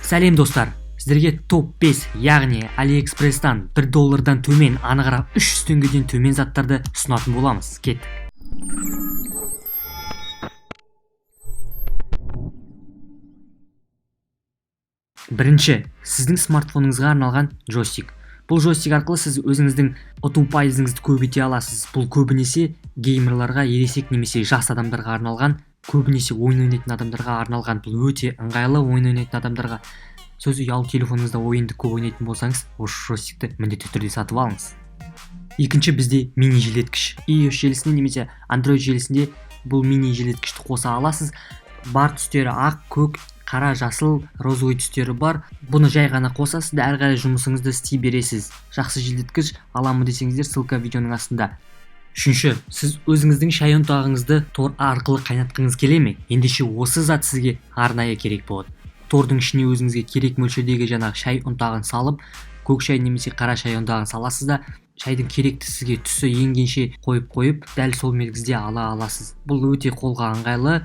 Сәлем достар, сіздерге топ 5, яғни AliExpress'тан $1 төмен, анығырақ 300 теңгеден төмен заттарды ұсынатын боламыз. Кеттік. Бірінші, сіздің смартфоныңызға арналған джойстик. Бұл джойстик арқылы сіз өзіңіздің ұту пайызыңызды көбейте аласыз. Бұл көбінесе геймерларға, ересек немесе жас адамдарға арналған, көбінесе ойын ойнайтын адамдарға арналған. Бұл өте ыңғайлы. Ойын ойнайтын адамдарға, сөз ұялы телефоныңызда ойынды көп ойнайтын болсаңыз, осы джойстикті міндетті түрде сатып алыңыз. Екінші, бізде мини желдеткіш. iOS желісінде немесе Android желісінде бұл мини желдеткішті қоса аласыз. Бар түстері ақ, көк, қара, жасыл, розовый түстері бар. Бұны жай ғана қосасыз да әрі қарай жұмысыңызды істей бересіз. Жақсы желдеткіш аламын десеңіздер, ссылка видеоның астында. Үшінші, сіз өзіңіздің шай ұнтағыңызды тор арқылы қайнатқыңыз келе ме? Ендеше осы зат сізге арнайы керек болады. Тордың ішіне өзіңізге керек мөлшердегі жаңағы шай ұнтағын салып, көк шай немесе қара шай ұнтағын саласыз да, шайдың керекті сізге түсі енгенше қойып, дәл сол мезгілде ала аласыз. Бұл өте қолға ыңғайлы.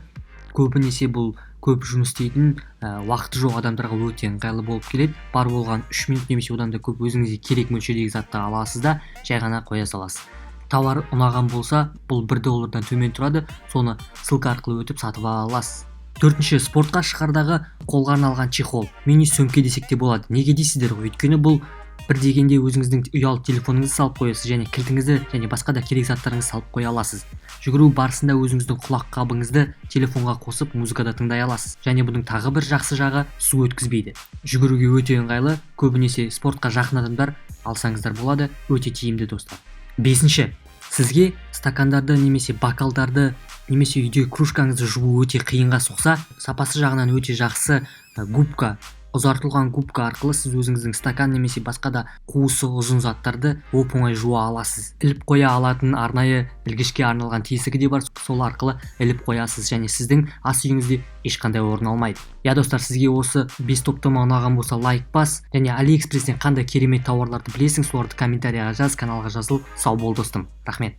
Көбінесе бұл көп жұмыс істейтін, уақыты жоқ адамдарға өте ыңғайлы болып келеді. Бар болған 3 минут немесе одан да көп өзіңізге керек мөлшердегі затты аласыз да, жай ғана қоя саласыз. Тауар ұнаған болса, бұл $1 төмен тұрады, соны ссылка арқылы өтіп сатып аласыз. Төртінші, спортқа шығардағы қолға арналған чехол. Мини сөмке десек те болады. Неге дейсіздер ғой? Өйткені бұл бір дегенде өзіңіздің ұялы телефоныңызды салып қоясыз, және кілтіңізді және басқа да керек заттарыңызды салып қоя аласыз. Жүгіру барысында өзіңіздің құлақ қабыңызды телефонға қосып музыкада тыңдай аласыз. Және бұның тағы бір жақсы жағы, су өткізбейді. Жүгіруге өте ыңғайлы, көбінесе спортқа жақын адамдар алсаңыздар болады, өте тиімді достар. Бесінші, сізге стакандарды немесе бокалдарды немесе үйдегі кружкаңызды жуу өте қиынға соқса, сапасы жағынан өте жақсы губка, ұзартылған губка арқылы сіз өзіңіздің стакан немесе басқа да қуысы ұзын заттарды оп-оңай жуа аласыз. Іліп қоя алатын арнайы ілгішке арналған тесігі де бар, сол арқылы іліп қоясыз, және сіздің ас үйіңізде ешқандай орын алмайды. Я достар, сізге осы 5 топтама ұнаған болса лайк бас, және AliExpress'тен қандай керемет тауарларды білесің, соларды комментарияға жаз, каналға жазыл. Сау бол достым. Рахмет.